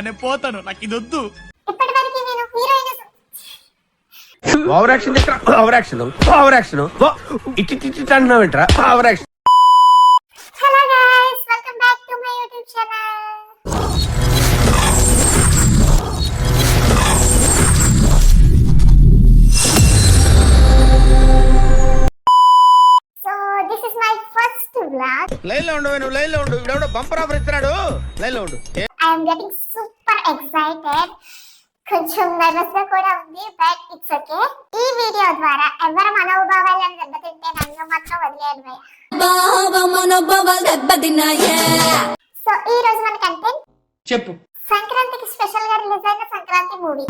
నేను పోతాను, నాకు ఇది వద్దు. ఇప్పటివరకు నేను heroine over action over action over action ఇట్టి అంటున్నావేంట్రా over action. Hello guys, welcome back to my YouTube channel. So this is my first vlog. Line లో ఉండు, నువ్వు లైన్ లో ఉండు. ఇవిడెవడో బంపర్ ఆఫర్ ఇస్తున్నాడు, లైన్ లో ఉండు. I am getting super excited. కొంచెం నర్వస్ గా కూడా ఉంది, బట్ ఇట్స్ ఓకే. ఈ వీడియో ద్వారా ఎవరి మనోభావాలను దెబ్బతింటే నన్ను మాత్రం వదిలేయండి భయ్యా. సో ఈ రోజు మన కంటెంట్ చెప్పు. సంక్రాంతికి స్పెషల్ గా రిలీజ్ అయిన సంక్రాంతి మూవీ.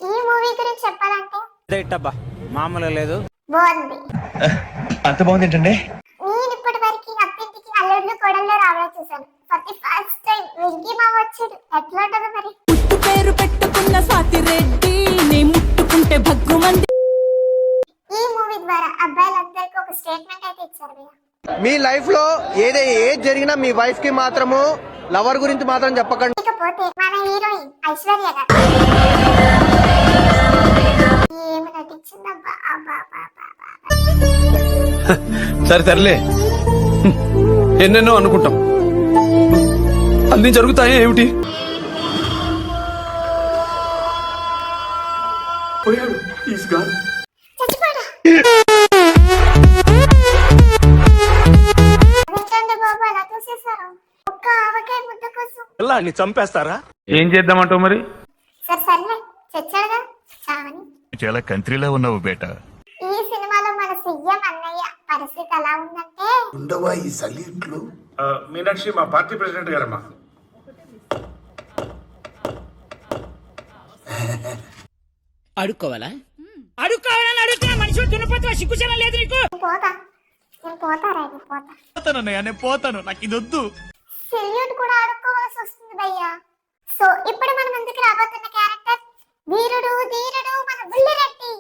ఈ మూవీ గురించి చెప్పాలంటే మామూలుగా లేదు, బాగుంది. అంత బాగుంది ఏంటండి? నేను ఇప్పటి వరకు అత్తింటికి అల్లుళ్ళు కోడళ్ళు రావడం చూసాను. For the first time Venky మామ వచ్చాడు. ఎట్లా ఉంటుందో మరి. ముట్టు పేరు పెట్టుకున్న స్వాతి రెడ్డి నీ ముట్టుకుంటే భగ్గుమంది. ఈ మూవీ ద్వారా అబ్బాయిలందరికీ ఒక స్టేట్మెంట్ అయితే ఇచ్చారు భయ్యా. మీ లైఫ్ లో ఏది జరిగినా మీ వైఫ్ కి మాత్రము లవర్ గురించి మాత్రం చెప్పకండి. ఇకపోతే మన హీరోయిన్ ఐశ్వర్య గారు ఏమి నటించిందబ్బా. సరే సర్లే, ఎన్నెన్నో అనుకుంటాం, అన్ని జరుగుతాయి ఏమిటి? చచ్చిపోడా అదేంటండి బాబు అలా చూసేశారు. ఒక్క ఆవకాయ ముద్ద కోసం. పిల్లాన్ని చంపేస్తారా? ఏం చేద్దామంటావు మరి? సరే సర్లే, చచ్చాడుగా చావని. చాలా కంట్రీలో ఉన్నావు బేటా. ఈ సినిమాలో మన సీఎం అన్నయ్య పరిస్థితి ఎలా ఉందంటే, ఉండవా ఈ సలీట్లు. మీనాక్షి మా పార్టీ ప్రెసిడెంట్ గారమ్మా. అడుక్కోవాలా అడుక్కోవాలని అడుగుతున్నా మనిషి దున్నపోతున్నా సిగ్గుచనం లేదు నీకు. నేను పోతారా నేను పోతాను, నాకు ఇది వద్దు. సెల్యూట్ కూడా ఆడుకోవాల్సి వస్తుంది భయ్యా. సో ఇప్పుడు మనం ముందుకు రాబోతున్న క్యారెక్టర్ వీరుడు ధీరుడు మన బుల్లిరెడ్డి.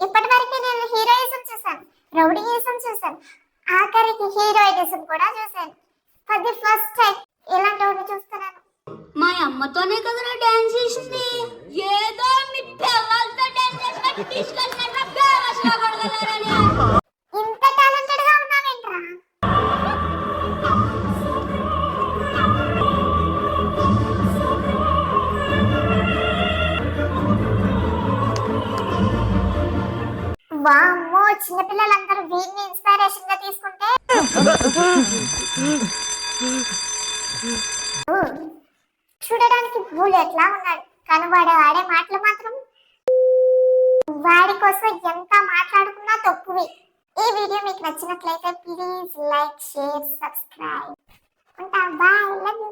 ఇప్పటి వరకు నేను హీరోయిజం చూసాను, రౌడీయిజం చూసాను, ఆఖరికి హీరోయిజం కూడా చూసాను. ఫర్ ది ఫస్ట్ టైం ఇలాంటి వాడిని చూస్తున్నాను. మా అమ్మతోనే కదరా డాన్స్ చేసింది. ఏదో మీ పిల్లలతో డాన్స్ చేసినట్టు తీసుకొచ్చినట్టు బేవస్గా కొడగలరని. ఇంత టాలెంటెడ్ గా ఉన్నావేంట్రా? వామ్మో, చిన్నపిల్లలందరూ వీరిని ఇన్స్పిరేషన్ గా తీసుకుంటే చూడడానికి బుల్లెట్ లా ఉన్నాడు, కానీ వాడు ఆడే మాటలు మాత్రం వాడి కోసం ఎంత మాట్లాడుకున్నా తక్కువే. ఈ వీడియో మీకు నచ్చినట్లయితే ప్లీజ్ లైక్, షేర్, సబ్స్క్రైబ్. ఉంటా, బాయ్, లవ్ యూ.